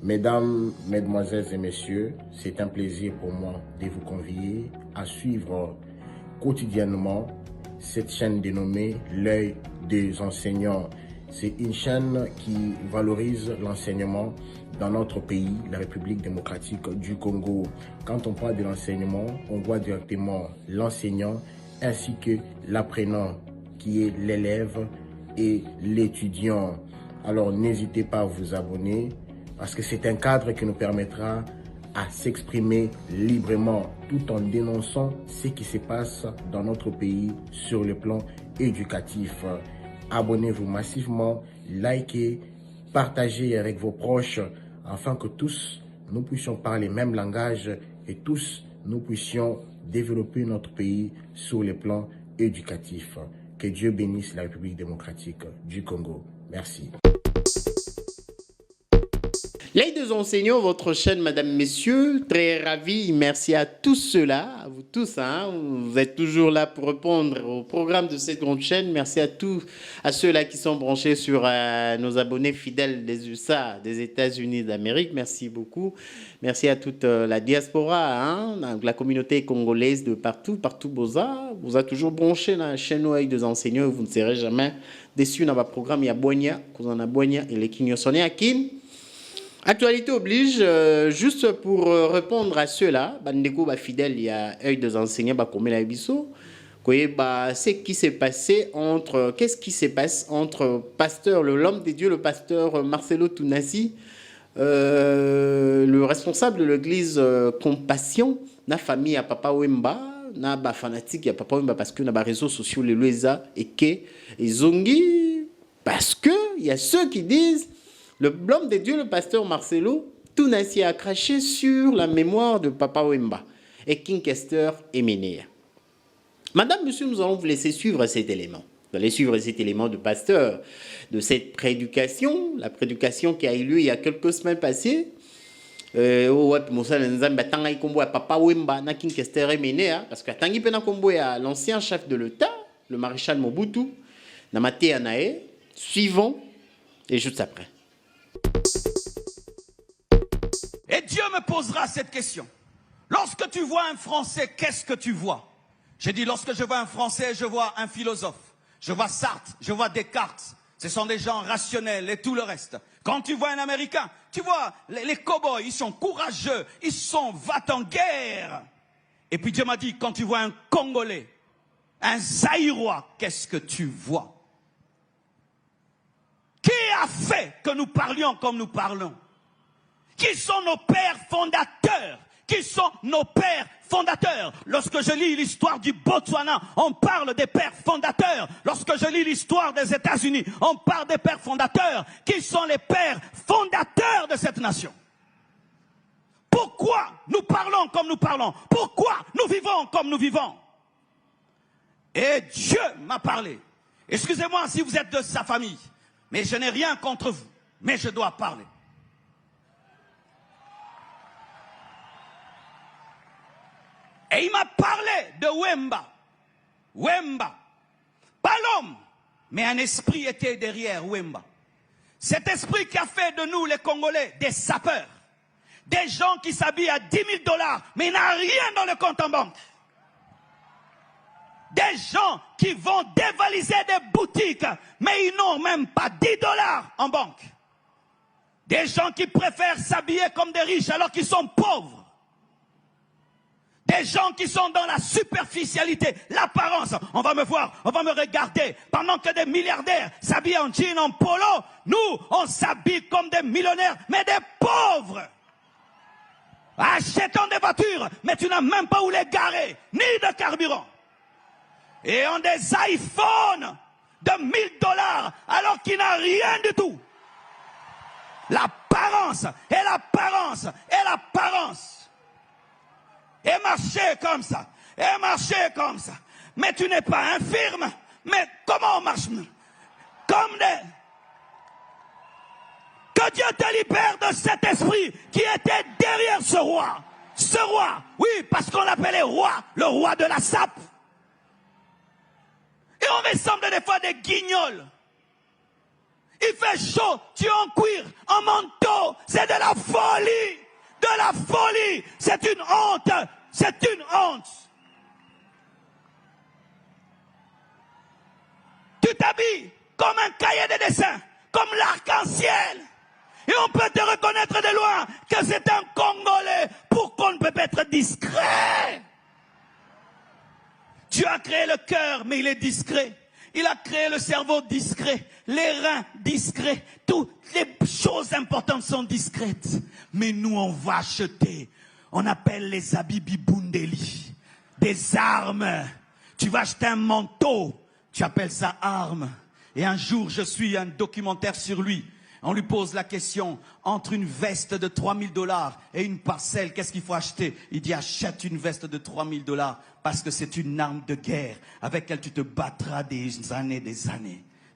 Mesdames, Mesdemoiselles et Messieurs, c'est un plaisir pour moi de vous convier à suivre quotidiennement cette chaîne dénommée L'œil des enseignants. C'est une chaîne qui valorise l'enseignement dans notre pays, la République démocratique du Congo. Quand on parle de l'enseignement, on voit directement l'enseignant ainsi que l'apprenant qui est l'élève et l'étudiant. Alors n'hésitez pas à vous abonner parce que c'est un cadre qui nous permettra à s'exprimer librement tout en dénonçant ce qui se passe dans notre pays sur le plan éducatif. Abonnez-vous massivement, likez, partagez avec vos proches afin que tous nous puissions parler le même langage et tous nous puissions développer notre pays sur le plan éducatif. Que Dieu bénisse la République démocratique du Congo. Merci. Les deux enseignants, votre chaîne, mesdames, messieurs, très ravi. Merci à tous ceux-là, à vous tous. Vous êtes toujours là pour répondre au programme de cette grande chaîne. Merci à tous, à ceux-là qui sont branchés sur nos abonnés fidèles des USA, des États-Unis d'Amérique. Merci beaucoup. Merci à toute la diaspora, la communauté congolaise de partout Boza. Vous a toujours branché dans la chaîne L'œil des enseignants et vous ne serez jamais déçus dans votre programme. Il y a Boigna, Kouzana Boigna et les Kinyosone Akin. Actualité oblige, juste pour répondre à ceux-là, bandeko fidèle, il y a œil des enseignants, comme la biso, ce qui s'est passé entre, qu'est-ce qui se passe entre pasteur, l'homme de Dieu, le pasteur Marcelo Tounassi, le responsable de l'église Compassion, la famille à Papa Wemba, na ba fanatique à Papa Wemba parce que na ba réseaux sociaux les Lueza et que et Zongi parce que il y a ceux qui disent l'homme de Dieu, le pasteur Marcelo Tounassi a craché sur la mémoire de Papa Wemba et King Kester et Ménéa. Madame, monsieur, nous allons vous laisser suivre cet élément. Vous allez suivre cet élément de pasteur, de cette prédication, la prédication qui a eu lieu il y a quelques semaines passées. Papa Wemba na King Kester et Ménéa, parce que Tangi Pena Kombo a l'ancien chef de l'État, le maréchal Mobutu, Namate Anae, suivant et juste après. Et Dieu me posera cette question. Lorsque tu vois un Français, qu'est-ce que tu vois? J'ai dit, lorsque je vois un Français, je vois un philosophe. Je vois Sartre, je vois Descartes. Ce sont des gens rationnels et tout le reste. Quand tu vois un Américain, tu vois, les cow-boys, ils sont courageux, ils sont va-t-en-guerre. Et puis Dieu m'a dit, quand tu vois un Congolais, un Zaïrois, qu'est-ce que tu vois? Qui a fait que nous parlions comme nous parlons? Qui sont nos pères fondateurs? Qui sont nos pères fondateurs? Lorsque je lis l'histoire du Botswana, on parle des pères fondateurs. Lorsque je lis l'histoire des États-Unis, on parle des pères fondateurs. Qui sont les pères fondateurs de cette nation? Pourquoi nous parlons comme nous parlons? Pourquoi nous vivons comme nous vivons? Et Dieu m'a parlé. Excusez-moi si vous êtes de sa famille, mais je n'ai rien contre vous, mais je dois parler. Et il m'a parlé de Wemba. Wemba. Pas l'homme, mais un esprit était derrière Wemba. Cet esprit qui a fait de nous, les Congolais, des sapeurs. Des gens qui s'habillent à 10 000 $, mais il n'a rien dans le compte en banque. Des gens qui vont dévaliser des boutiques, mais ils n'ont même pas 10 $ en banque. Des gens qui préfèrent s'habiller comme des riches alors qu'ils sont pauvres. Des gens qui sont dans la superficialité, l'apparence. On va me voir, on va me regarder. Pendant que des milliardaires s'habillent en jean, en polo, nous, on s'habille comme des millionnaires, mais des pauvres. Achetons des voitures, mais tu n'as même pas où les garer, ni de carburant. Et ont des iPhones de 1 000 $, alors qu'il n'a rien du tout. L'apparence, et l'apparence, et l'apparence. Et marcher comme ça, et marcher comme ça. Mais tu n'es pas infirme. Mais comment on marche? Comme des... Que Dieu te libère de cet esprit qui était derrière ce roi. Ce roi, oui, parce qu'on l'appelait roi, le roi de la sape. Et on ressemble des fois des guignols. Il fait chaud, tu es en cuir, en manteau. C'est de la folie. De la folie. C'est une honte. C'est une honte. Tu t'habilles comme un cahier de dessin, comme l'arc-en-ciel. Et on peut te reconnaître de loin que c'est un Congolais. Pourquoi on ne peut pas être discret? Tu as créé le cœur, mais il est discret. Il a créé le cerveau discret, les reins discrets. Toutes les choses importantes sont discrètes. Mais nous, on va acheter. On appelle les habits Bibundeli. Des armes. Tu vas acheter un manteau. Tu appelles ça arme. Et un jour, je suis un documentaire sur lui. On lui pose la question, entre une veste de 3000 $ et une parcelle, qu'est-ce qu'il faut acheter? Il dit, achète une veste de 3000 $ parce que c'est une arme de guerre avec laquelle tu te battras des années.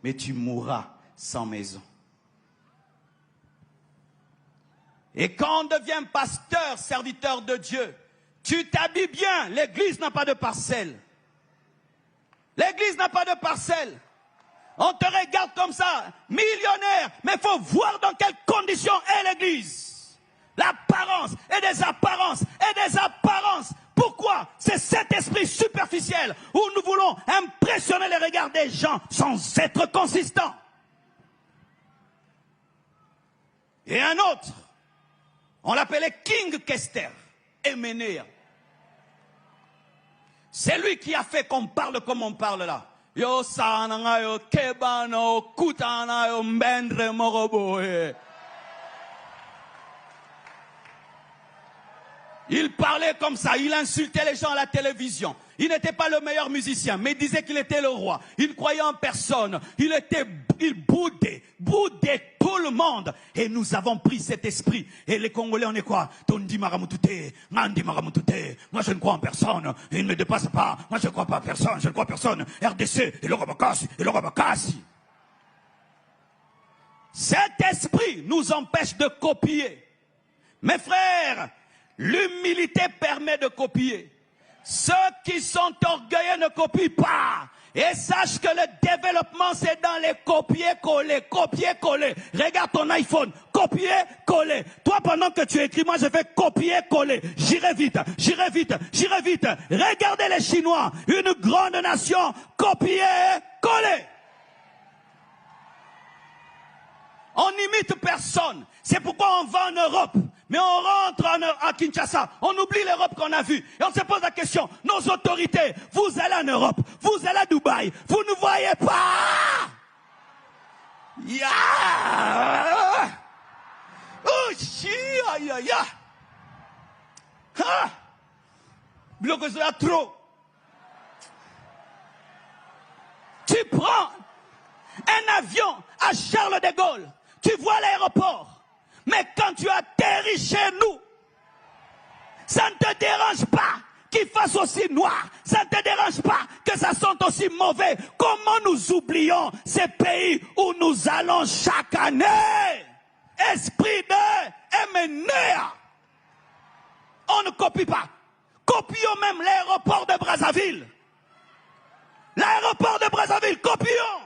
Mais tu mourras sans maison. Et quand on devient pasteur, serviteur de Dieu, tu t'habilles bien. L'église n'a pas de parcelle. L'église n'a pas de parcelle. On te regarde comme ça, millionnaire, mais il faut voir dans quelles conditions est l'église. L'apparence et des apparences et des apparences. Pourquoi? C'est cet esprit superficiel où nous voulons impressionner les regards des gens sans être consistants. Et un autre, on l'appelait King Kester, Emenea. C'est lui qui a fait qu'on parle comme on parle là. Yo sananga yo kebana yo kutana yo mbendre moroboe. Il parlait comme ça, il insultait les gens à la télévision. Il n'était pas le meilleur musicien, mais il disait qu'il était le roi. Il croyait en personne. Il boudait tout le monde. Et nous avons pris cet esprit. Et les Congolais, on est quoi? Tondi Maramutute, Mandi Maramutute. Moi, je ne crois en personne. Il ne me dépasse pas. Moi, je ne crois pas à personne. Je ne crois à personne. RDC, et le Rabakasi, et le Rabakasi. Cet esprit nous empêche de copier. Mes frères, l'humilité permet de copier. Ceux qui sont orgueilleux ne copient pas. Et sache que le développement, c'est dans les copier-coller. Copier-coller. Regarde ton iPhone. Copier-coller. Toi, pendant que tu écris, moi, je fais copier-coller. J'irai vite, j'irai vite, j'irai vite. Regardez les Chinois. Une grande nation. Copier-coller. On n'imite personne. C'est pourquoi on va en Europe. Mais on rentre à Kinshasa, on oublie l'Europe qu'on a vue. Et on se pose la question, nos autorités, vous allez en Europe, vous allez à Dubaï, vous ne voyez pas. Trop. Tu prends un avion à Charles de Gaulle, tu vois l'aéroport. Mais quand tu atterris chez nous, ça ne te dérange pas qu'il fasse aussi noir. Ça ne te dérange pas que ça sente aussi mauvais. Comment nous oublions ces pays où nous allons chaque année? Esprit de Emenea. On ne copie pas. Copions même l'aéroport de Brazzaville. L'aéroport de Brazzaville, copions.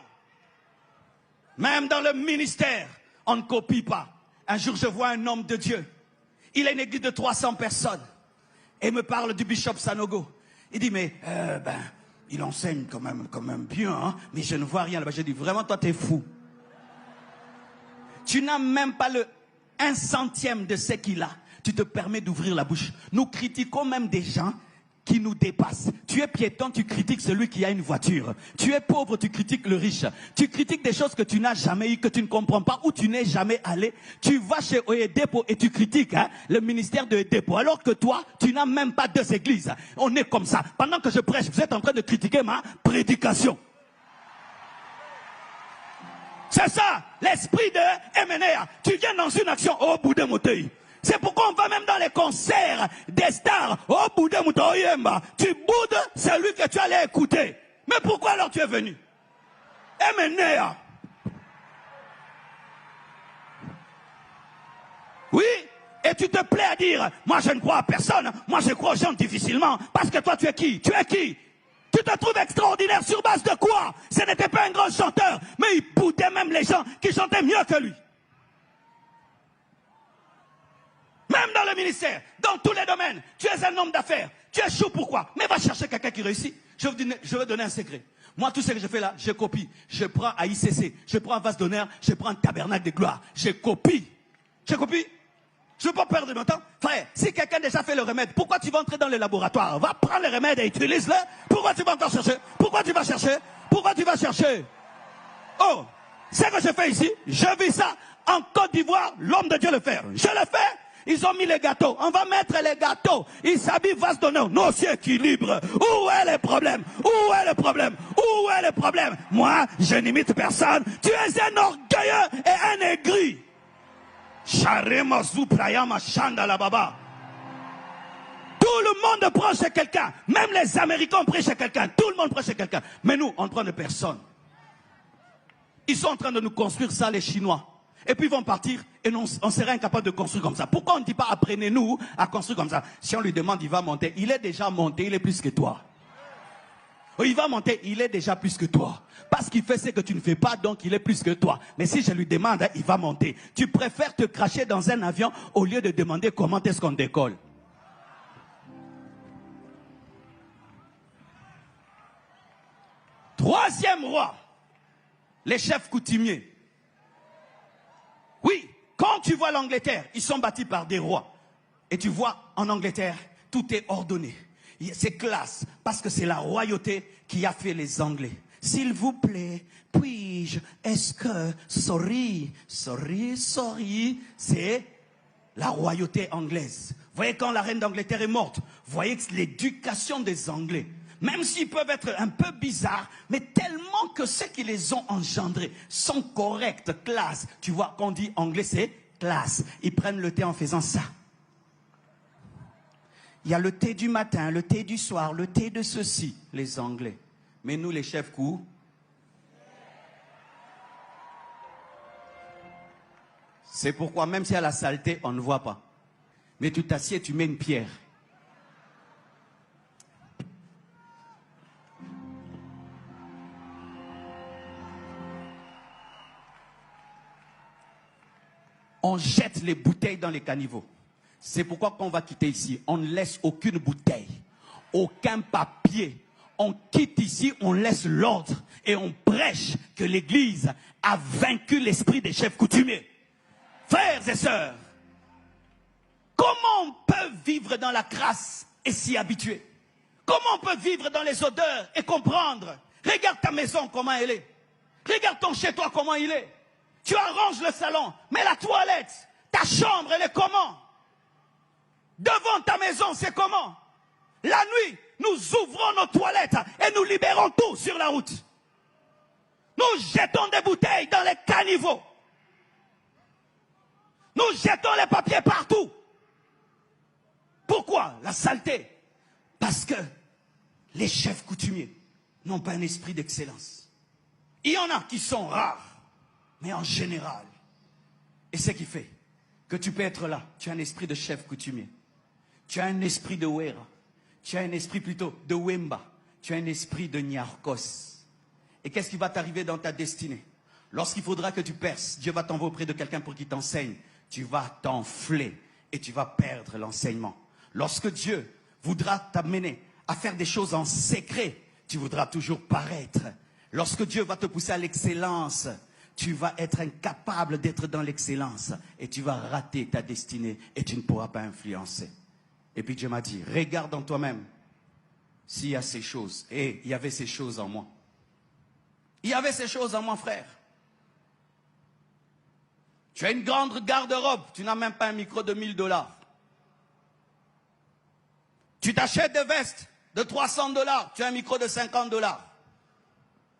Même dans le ministère, on ne copie pas. Un jour, je vois un homme de Dieu. Il a une église de 300 personnes. Et me parle du bishop Sanogo. Il dit, mais, il enseigne quand même bien, hein, mais je ne vois rien là-bas. J'ai dit, vraiment, toi, t'es fou. Tu n'as même pas le 1/100 de ce qu'il a. Tu te permets d'ouvrir la bouche. Nous critiquons même des gens qui nous dépassent. Tu es piéton, tu critiques celui qui a une voiture. Tu es pauvre, tu critiques le riche. Tu critiques des choses que tu n'as jamais eues, que tu ne comprends pas, où tu n'es jamais allé. Tu vas chez Oyedepo et tu critiques le ministère de Oyedepo, alors que toi, tu n'as même pas 2 églises. On est comme ça. Pendant que je prêche, vous êtes en train de critiquer ma prédication. C'est ça, l'esprit de Emenea. Tu viens dans une action au bout de Motei. C'est pourquoi on va même dans les concerts des stars. Oh, Bouddha Moutoyemba. Tu boudes celui que tu allais écouter. Mais pourquoi alors tu es venu? Emenea. Oui, et tu te plais à dire, moi je ne crois à personne, moi je crois aux gens difficilement. Parce que toi tu es qui? Tu es qui? Tu te trouves extraordinaire sur base de quoi? Ce n'était pas un grand chanteur, mais il boudait même les gens qui chantaient mieux que lui. Même dans le ministère, dans tous les domaines, tu es un homme d'affaires. Tu échoues pourquoi? Mais va chercher quelqu'un qui réussit. Je vais donner un secret. Moi, tout ce que je fais là, je copie. Je prends à ICC, je prends un vase d'honneur, je prends un tabernacle de gloire. Je copie. Je copie. Je ne veux pas perdre mon temps. Frère, si quelqu'un déjà fait le remède, pourquoi tu vas entrer dans le laboratoire? Va prendre le remède et utilise-le. Pourquoi tu vas encore chercher? Pourquoi tu vas chercher? Pourquoi tu vas chercher? Oh, ce que je fais ici, je vis ça en Côte d'Ivoire, l'homme de Dieu le fait. Je le fais. Ils ont mis les gâteaux. On va mettre les gâteaux. Ils s'habillent vase d'honneur. Non, c'est équilibre. Où est le problème? Où est le problème? Où est le problème? Moi, je n'imite personne. Tu es un orgueilleux et un aigri. Charema Zuprayama Chandala Baba. Tout le monde prend chez quelqu'un. Même les Américains prennent chez quelqu'un. Tout le monde prend chez quelqu'un. Mais nous, on ne prend de personne. Ils sont en train de nous construire ça, les Chinois. Et puis ils vont partir et on serait incapable de construire comme ça. Pourquoi on ne dit pas apprenez-nous à construire comme ça? Si on lui demande, il va monter. Il est déjà monté, il est plus que toi. Il va monter, il est déjà plus que toi. Parce qu'il fait ce que tu ne fais pas, donc il est plus que toi. Mais si je lui demande, il va monter. Tu préfères te cracher dans un avion au lieu de demander comment est-ce qu'on décolle. Troisième roi, les chefs coutumiers. Oui, quand tu vois l'Angleterre, ils sont bâtis par des rois. Et tu vois, en Angleterre, tout est ordonné. C'est classe, parce que c'est la royauté qui a fait les Anglais. S'il vous plaît, puis-je, est-ce que, sorry, c'est la royauté anglaise. Vous voyez, quand la reine d'Angleterre est morte, vous voyez que l'éducation des Anglais, même s'ils peuvent être un peu bizarres, mais tellement que ceux qui les ont engendrés sont corrects, classe. Tu vois, quand on dit anglais, c'est classe. Ils prennent le thé en faisant ça. Il y a le thé du matin, le thé du soir, le thé de ceci, les Anglais. Mais nous, les chefs coups, c'est pourquoi même s'il y a la saleté, on ne voit pas. Mais tu t'assieds, tu mets une pierre. On jette les bouteilles dans les caniveaux. C'est pourquoi quand on va quitter ici, on ne laisse aucune bouteille, aucun papier. On quitte ici, on laisse l'ordre et on prêche que l'Église a vaincu l'esprit des chefs coutumiers. Frères et sœurs, comment on peut vivre dans la crasse et s'y habituer? Comment on peut vivre dans les odeurs et comprendre? Regarde ta maison, comment elle est. Regarde ton chez-toi, comment il est. Tu arranges le salon, mais la toilette, ta chambre, elle est comment? Devant ta maison, c'est comment? La nuit, nous ouvrons nos toilettes et nous libérons tout sur la route. Nous jetons des bouteilles dans les caniveaux. Nous jetons les papiers partout. Pourquoi? La saleté. Parce que les chefs coutumiers n'ont pas un esprit d'excellence. Il y en a qui sont rares, mais en général. Et ce qui fait que tu peux être là, tu as un esprit de chef coutumier. Tu as un esprit de Wera. Tu as un esprit plutôt de Wemba. Tu as un esprit de Nyarkos. Et qu'est-ce qui va t'arriver dans ta destinée? Lorsqu'il faudra que tu perces, Dieu va t'envoyer auprès de quelqu'un pour qu'il t'enseigne. Tu vas t'enfler et tu vas perdre l'enseignement. Lorsque Dieu voudra t'amener à faire des choses en secret, tu voudras toujours paraître. Lorsque Dieu va te pousser à l'excellence, tu vas être incapable d'être dans l'excellence et tu vas rater ta destinée et tu ne pourras pas influencer. Et puis Dieu m'a dit, regarde en toi-même s'il y a ces choses. Et il y avait ces choses en moi. Il y avait ces choses en moi, frère. Tu as une grande garde-robe, tu n'as même pas un micro de 1000 $. Tu t'achètes des vestes de 300 $, tu as un micro de 50 $.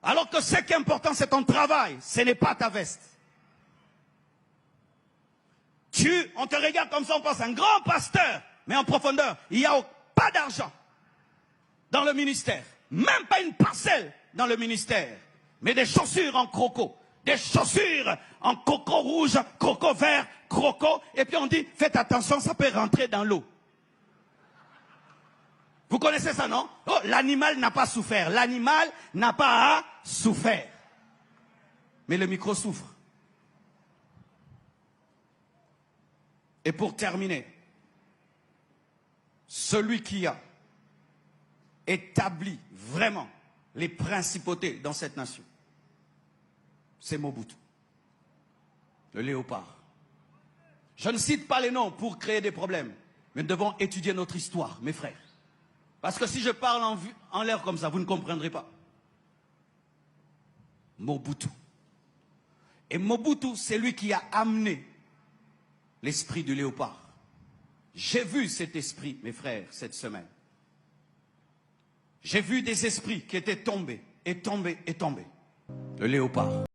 Alors que ce qui est important, c'est ton travail, ce n'est pas ta veste. On te regarde comme ça, on pense un grand pasteur, mais en profondeur, il n'y a pas d'argent dans le ministère, même pas une parcelle dans le ministère, mais des chaussures en croco, des chaussures en coco rouge, croco vert, croco, et puis on dit, faites attention, ça peut rentrer dans l'eau. Vous connaissez ça, non? Oh, l'animal n'a pas souffert. L'animal n'a pas souffert. Mais le micro souffre. Et pour terminer, celui qui a établi vraiment les principautés dans cette nation, c'est Mobutu, le léopard. Je ne cite pas les noms pour créer des problèmes, mais nous devons étudier notre histoire, mes frères. Parce que si je parle en l'air comme ça, vous ne comprendrez pas. Mobutu. Et Mobutu, c'est lui qui a amené l'esprit du léopard. J'ai vu cet esprit, mes frères, cette semaine. J'ai vu des esprits qui étaient tombés, et tombés, et tombés. Le léopard.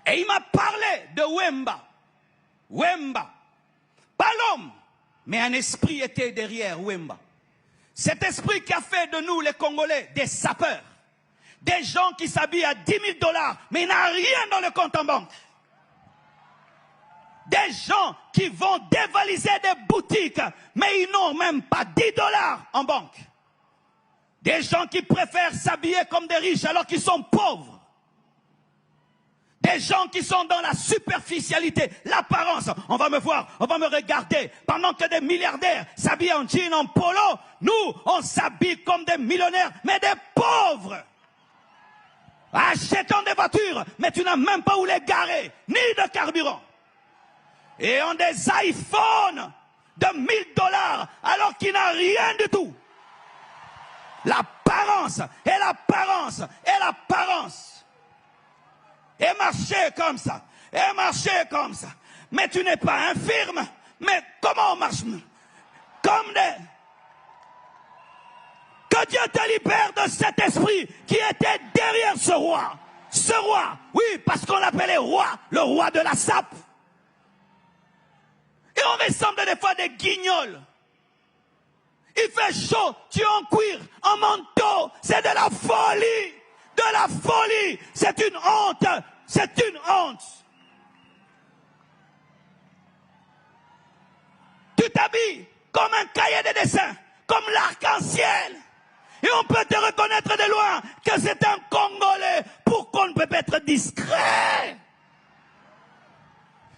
Et il m'a parlé de Wemba. Wemba. Pas l'homme, mais un esprit était derrière Wemba. Cet esprit qui a fait de nous, les Congolais, des sapeurs. Des gens qui s'habillent à 10 000 $, mais il n'a rien dans le compte en banque. Des gens qui vont dévaliser des boutiques, mais ils n'ont même pas 10 $ en banque. Des gens qui préfèrent s'habiller comme des riches alors qu'ils sont pauvres. Des gens qui sont dans la superficialité, l'apparence. On va me voir, on va me regarder. Pendant que des milliardaires s'habillent en jean, en polo, nous, on s'habille comme des millionnaires, mais des pauvres. Achetant des voitures, mais tu n'as même pas où les garer, ni de carburant. Et ont des iPhones de 1 000 $ alors qu'il n'a rien du tout. L'apparence et l'apparence et l'apparence. et marcher comme ça, et marcher comme ça. Mais tu n'es pas infirme. Mais comment on marche? Comme des... Que Dieu te libère de cet esprit qui était derrière ce roi. Ce roi, oui, parce qu'on l'appelait roi, le roi de la sape. Et on ressemble des fois des guignols. Il fait chaud, tu es en cuir, en manteau, c'est de la folie. De la folie, c'est une honte, c'est une honte. Tu t'habilles comme un cahier de dessin, comme l'arc-en-ciel. Et on peut te reconnaître de loin que c'est un Congolais. Pourquoi on ne peut pas être discret?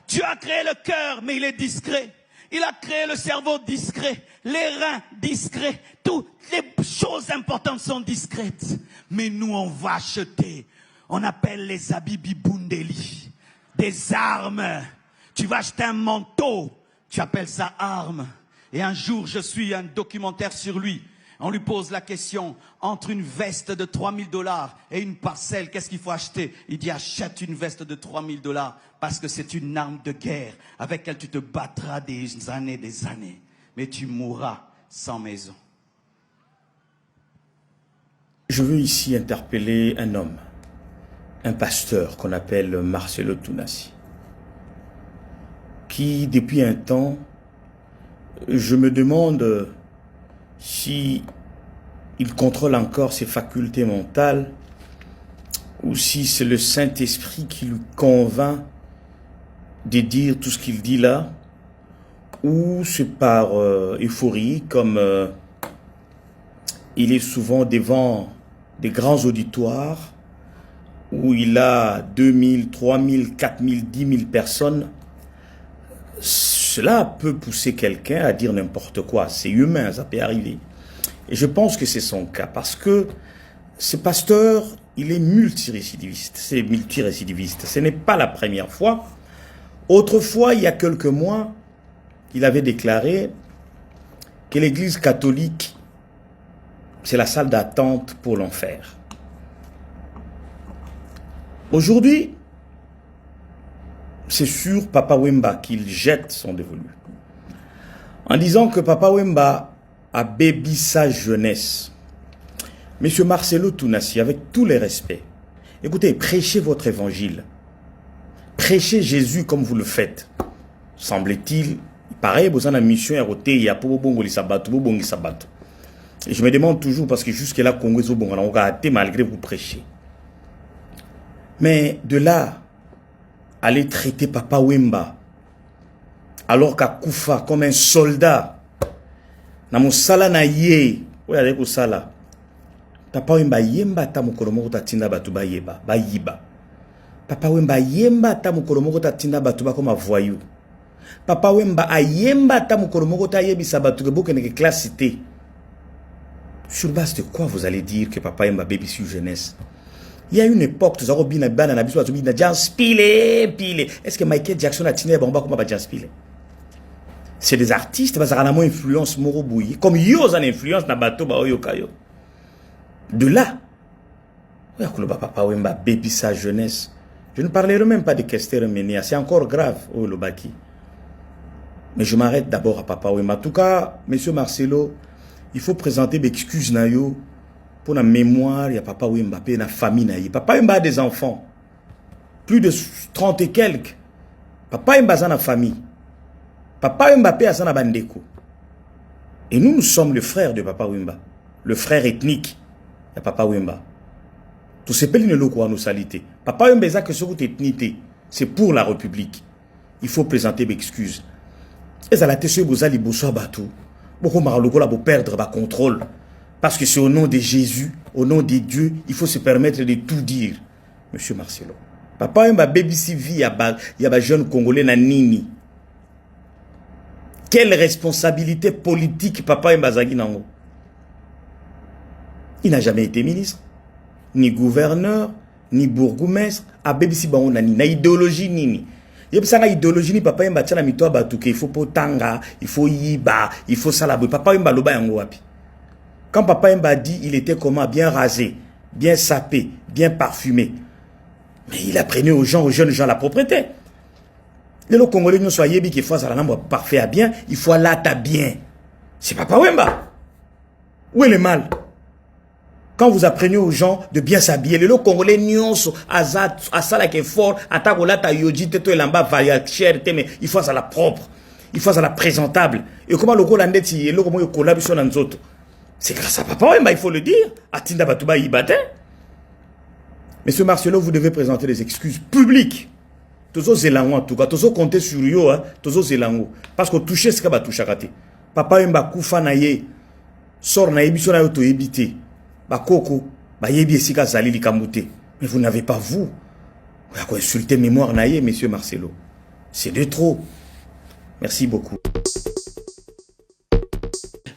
Tu as créé le cœur, mais il est discret. Il a créé le cerveau discret, les reins discrets. Toutes les choses importantes sont discrètes. Mais nous, on va acheter. On appelle les habits Bibundeli. Des armes. Tu vas acheter un manteau. Tu appelles ça arme. Et un jour, je suis un documentaire sur lui. On lui pose la question, entre une veste de 3000 $ et une parcelle, qu'est-ce qu'il faut acheter? Il dit, achète une veste de 3000 $ parce que c'est une arme de guerre avec laquelle tu te battras des années, mais tu mourras sans maison. Je veux ici interpeller un homme, un pasteur qu'on appelle Marcelo Tounassi, qui depuis un temps, je me demande si il contrôle encore ses facultés mentales ou si c'est le Saint-Esprit qui lui convainc de dire tout ce qu'il dit là, ou c'est par euphorie, comme il est souvent devant des grands auditoires où il a 2000, 3000, 4000, 10 000 personnes. Cela peut pousser quelqu'un à dire n'importe quoi. C'est humain, ça peut arriver. Et je pense que c'est son cas. Parce que ce pasteur, il est multirécidiviste. C'est multirécidiviste. Ce n'est pas la première fois. Autrefois, il y a quelques mois, il avait déclaré que l'Église catholique, c'est la salle d'attente pour l'enfer. Aujourd'hui, c'est sur Papa Wemba qu'il jette son dévolu. En disant que Papa Wemba a bébi sa jeunesse. Monsieur Marcelo Tounassi, avec tous les respects, écoutez, prêchez votre évangile. Prêchez Jésus comme vous le faites. Semble-t-il, pareil, vous avez une mission à roter, il y a pour bon sabat. Et je me demande toujours, parce que jusque-là, Congo est bon, on a raté malgré vous prêchez. Mais de là, aller traiter Papa Wemba, alors qu'à Koufa, comme un soldat, na musala na ye, ou yale ko sala. Papa Wemba yemba ta mukolomo ta tinda batu ba yeba, ba yiba. Papa Wemba yemba ta mukolomo ta tinda batu ba comme voyou. Papa Wemba ayemba ta mukolomo ta yebisa batu ke boke ne classe cité. Sur base de quoi vous allez dire que Papa Wemba baby sur jeunesse? Il y a une époque, tu as dit que tu as dit que est-ce que Michael Jackson a tenu bomba comme Jaspile? C'est des artistes, parce qu'ils ont une influence morobouille. Comme ils ont une influence dans le bateau, de là, Papa Wemba baby sa jeunesse. Je ne parlerai même pas de Kester Menia, c'est encore grave, oh Lobaki. Mais je m'arrête d'abord à Papa Wemba. En tout cas, monsieur Marcelo, il faut présenter des excuses nayo. Pour la mémoire, il y a Papa Wemba, il y a la famille. Papa Wemba a des enfants. Plus de 30 et quelques. Papa Wemba a une famille. Papa Wemba a une bandeko. Et nous sommes le frère de Papa Wemba. Le frère ethnique de Papa Wemba. Tout ce pays ne le croit nous salité. Papa Wemba a que ce que ethnicité. C'est pour la République. Il faut présenter des excuses. Et ça l'a été sur Bozali Boussoa Batou. Beaucoup de perdre le contrôle. Parce que c'est au nom de Jésus, au nom de Dieu, il faut se permettre de tout dire. Monsieur Marcelo. Papa Wemba baby si vie, il y a des jeunes Congolais na nini. Quelle responsabilité politique Papa Wemba zagi nango? Il n'a jamais été ministre, ni gouverneur, ni bourgmestre. A baby si bango nani, na idéologie nini. Il y a une idéologie ni Papa Wemba tient la mitoa batuke, il faut potanga, il faut yiba, il faut salabou. Papa Wemba loba yango wapi. Quand Papa Wemba dit il était comment? Bien rasé, bien sapé, bien parfumé. Mais il apprenait aux jeunes gens la propreté. Les Congolais nous soyez bien qu'il faut ça la parfait à bien, il faut là ta bien. C'est Papa Wemba. Où est le mal? Quand vous apprenez aux gens de bien s'habiller, les Congolais nyonso azat asala qui est fort, attaque là ta yoji te to lamba varia cher mais il faut ça la propre. Il faut ça la présentable. Et comment le Congolais ndeti le comment il collab sur nzoto. C'est grâce à Papa Wemba, il faut le dire. Atinda batuba ibate. Monsieur Marcelo, vous devez présenter des excuses publiques. Tozo zelango en tout cas, tozo compter sur yo hein, tozo zelango parce que toucher ce que ba toucher raté. Papa Wemba kufa na ye. Sort na yebiso na yo to ebité. Ba koko, ba yebi esika zali likamute. Mais vous n'avez pas vous. Vous avez insulté mémoire na ye, monsieur Marcelo. C'est de trop. Merci beaucoup.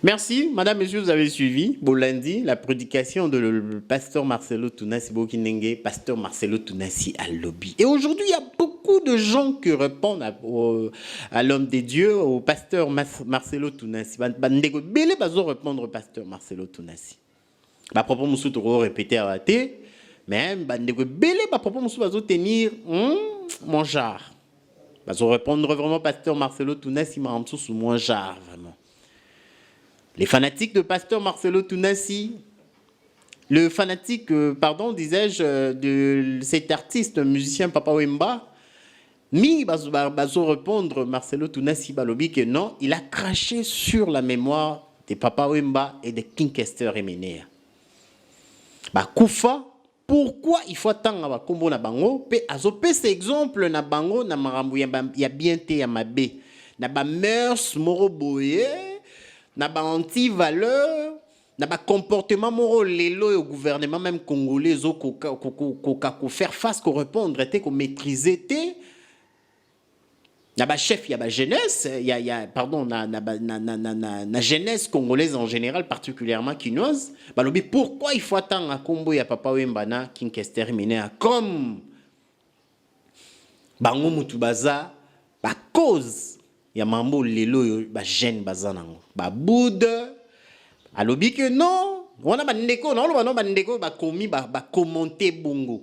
Merci, madame, monsieur, vous avez suivi, lundi, la prédication de le pasteur Marcelo Tounassi Bokinenge, pasteur Marcelo Tounassi à Lobby. Et aujourd'hui, il y a beaucoup de gens qui répondent à l'homme des dieux, au pasteur Marcelo Tounassi. Bandeko, belé bazo répondre au pasteur Marcelo Tounassi. Ba propos moussou toro répéter à la té, mais bandeko, belé ba propos moussou bazo tenir mon genre. Bazo répondre vraiment pasteur Marcelo Tounassi, ma ramsou sous mon genre, vraiment. Les fanatiques de pasteur Marcelo Tounassi, le fanatique, disais-je, de cet artiste, musicien Papa Wemba, bazo répondre Marcelo Tounassi Balobi que non, il a craché sur la mémoire de Papa Wemba et de King Kester Emenea. Koufa, pourquoi il faut attendre à combo na bango? Pe azope cet exemple na bango na marambu ya bien te ya mabe, na ba mœurs moroboye. Na ba anti-valeur, na ba comportement moral lelo au gouvernement même congolais zo ko faire face ko répondre té ko maîtriser té. Na ba chef ya ba jeunesse, na jeunesse congolaise en général particulièrement quinoise, ba lobi pourquoi il faut attendre à combo ya Papa Wemba na King Kester Emenea comme bango mutu baza ba cause ya mambo lelo ba jeune bazanango ba boude alobi que non wana bandeko non bandeko ba komi ba commenter bongo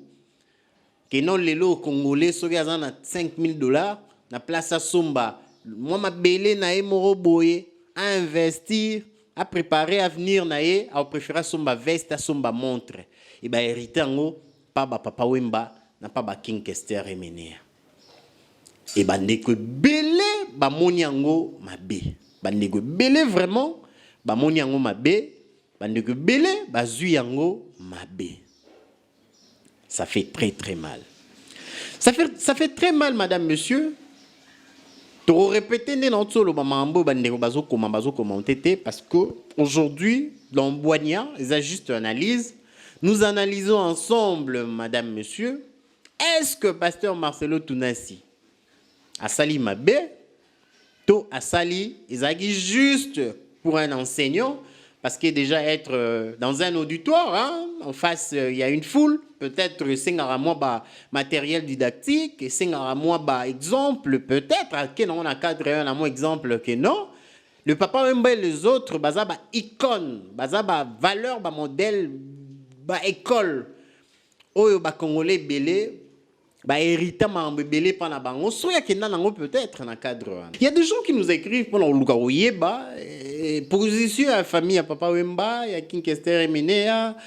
que non lelo congolais soki azana $5,000 na place à somba moi ma belé na e moro boye à investir à préparer avenir na e à préférer somba veste à somba montre et ba hériter ngo pa ba Papa Wemba na pa ba King Kester Emenea. Et bandeko belé ba moniango mabe. Bandeko belé vraiment ba moniango mabe. Bandeko belé ba zuyango mabe. Ça fait très très mal. Ça fait très mal, madame, monsieur. Toro répéter né dans solo ba mambo bandeko bazo commenter parce que aujourd'hui dans Boigna, ils a juste analyse. Nous analysons ensemble, madame, monsieur. Est-ce que pasteur Marcelo Tounassi Asali Mabé, to Asali, ils juste pour un enseignant, parce que déjà être dans un auditoire, hein, en face, il y a une foule, peut-être c'est un matériel didactique, c'est un exemple, peut-être, que non, on a cadré un exemple que non. Le Papa Wemba et les autres, baza ba icône, baza ba valeur, ba modèle, ba école, oyo ba congolais belé. Bah hérita mambelé pana bango soya kenda nango peut-être dans cadre. Il y a des gens qui nous écrivent pour luka oyeba position à famille à Papa Wemba, ya King Kester Emenea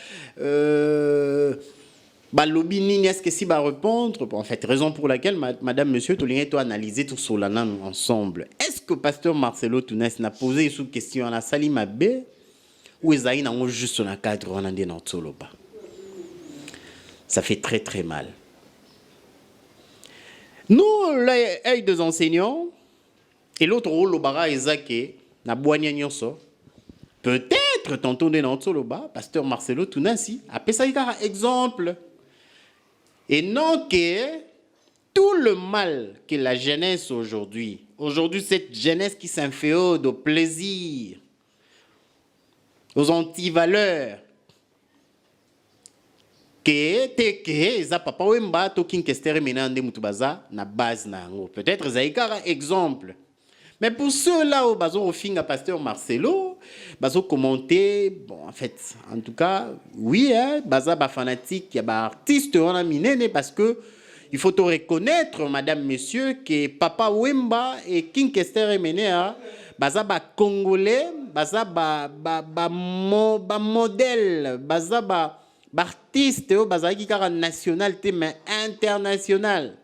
bah lobby nini est-ce que si va répondre en fait raison pour laquelle madame monsieur Tolinga to analyser tout cela ensemble. Est-ce que pasteur Marcelo Tounassi n'a posé sous question à la Salima B ou ezali nango juste dans cadre on a dit dans soloba. Ça fait très très mal. Nous, les deux enseignants, et l'autre rôle, le bara Ezake, na boigna nyonso, peut-être, tantôt de notre soloba, pasteur Marcelo Tounassi, a pesé un exemple. Et non que tout le mal que la jeunesse aujourd'hui, cette jeunesse qui s'inféode au plaisir, aux antivaleurs, que Papa Wemba to King Kester Emenea mutubaza na base na ngo. Peut-être zaikara exemple. Mais pour ceux-là au bazon au fin à pasteur Marcelo, bazo commenter, bon, en fait, en tout cas, oui, hein, baza ba fanatique, il y a ba artiste, on a minene, parce que il faut te reconnaître, madame, monsieur, que Papa Wemba et King Kester Emenea, baza ba congolais, baza ba modèle, baza ba artiste, baza qui kara national, mais international.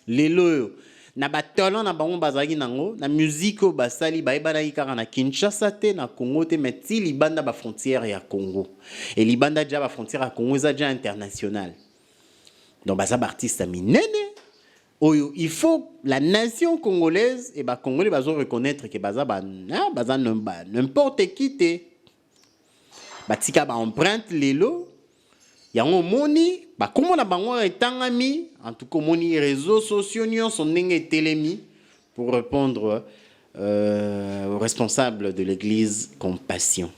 Lelo na ba talent na bango bazaki nango na musique o basali baibana ikara na Kinshasa te na Congo te mais ti libanda ba frontière ya Congo et libanda déjà ba frontière ya Congo za déjà international donc baza ba artiste minene oyo il faut la nation congolaise et ba congolais bazo reconnaître que baza n'importe qui te batika ba empreinte lelo yango moni ba comment na bango etangami en tout cas moni réseaux sociaux sont ndenge telemi pour répondre aux responsables de l'église Compassion.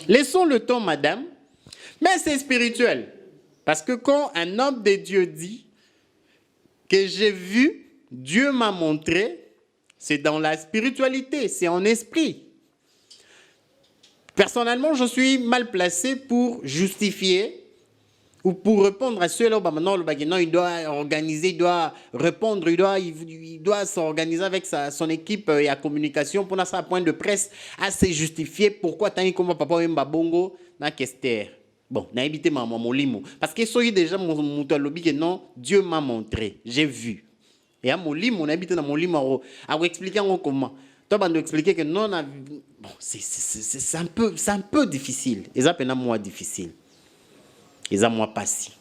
Laissons le temps, madame, mais c'est spirituel parce que quand un homme de Dieu dit que j'ai vu, Dieu m'a montré, c'est dans la spiritualité, c'est en esprit. Personnellement, je suis mal placé pour justifier ou pour répondre à ceux-là. Maintenant, il doit organiser, il doit répondre, il doit s'organiser avec son équipe et la communication pour faire un point de presse à se justifier pourquoi tant comme papa Mbabongo na Kester. Bon, n'a évité mon limo. Parce que soyez déjà mon lobby que non, Dieu m'a montré, j'ai vu. Et à mon limo, on a habité dans mon limo à vous expliquer comment. Toi, on doit expliquer que non, bon, c'est un peu difficile. Et ça, c'est moi difficile. Et ça, moi pas si.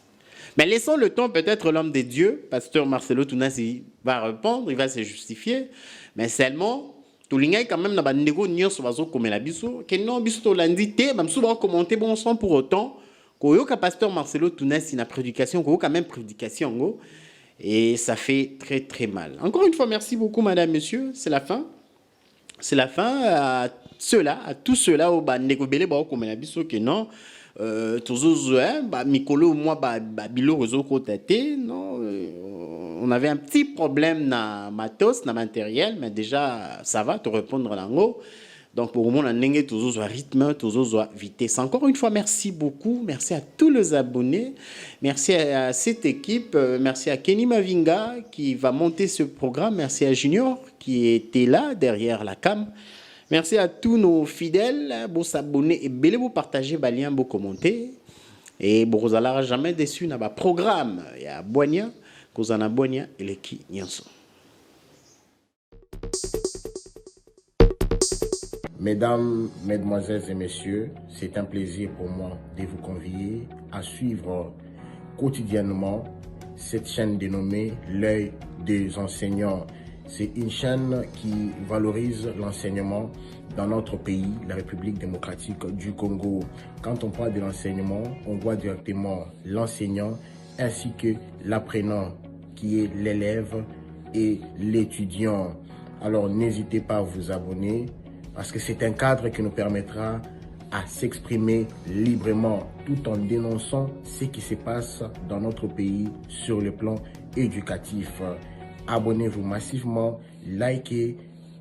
Mais laissons le temps, peut-être l'homme de Dieu, pasteur Marcelo Tounasi, va répondre, il va se justifier. Mais seulement, tout le monde quand même n'a négo nion sur vaso comme la biso, que non biso lundi té, même souvent commenter bon sang pour autant que pasteur Marcelo Tounasi na prédication, que quand même prédication et ça fait très très mal. Encore une fois, merci beaucoup madame, monsieur, c'est la fin. C'est la fin à ceux-là, à tous ceux-là au négo belé ba comme la biso que non toujours Mikolo moi bilo réseau côté non on avait un petit problème na matos na matériel mais déjà ça va te répondre là-haut donc pour moi on a toujours un rythme toujours vitesse. Encore une fois merci beaucoup, merci à tous les abonnés, merci à cette équipe, merci à Kenny Mavinga qui va monter ce programme, merci à Junior qui était là derrière la cam. Merci à tous nos fidèles, vous s'abonner et vous partager, les liens, vous commenter. Et vous n'allez jamais déçu dans le programme. Il y a Boigna, Kozana Boigna et les qui Nyanso. Mesdames, mesdemoiselles et messieurs, c'est un plaisir pour moi de vous convier à suivre quotidiennement cette chaîne dénommée L'œil des enseignants. C'est une chaîne qui valorise l'enseignement dans notre pays, la République démocratique du Congo. Quand on parle de l'enseignement, on voit directement l'enseignant ainsi que l'apprenant qui est l'élève et l'étudiant. Alors n'hésitez pas à vous abonner parce que c'est un cadre qui nous permettra à s'exprimer librement tout en dénonçant ce qui se passe dans notre pays sur le plan éducatif. Abonnez-vous massivement, likez,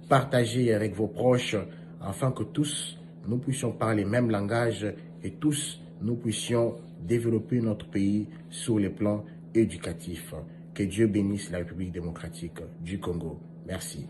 partagez avec vos proches afin que tous nous puissions parler le même langage et tous nous puissions développer notre pays sur le plan éducatif. Que Dieu bénisse la République démocratique du Congo. Merci.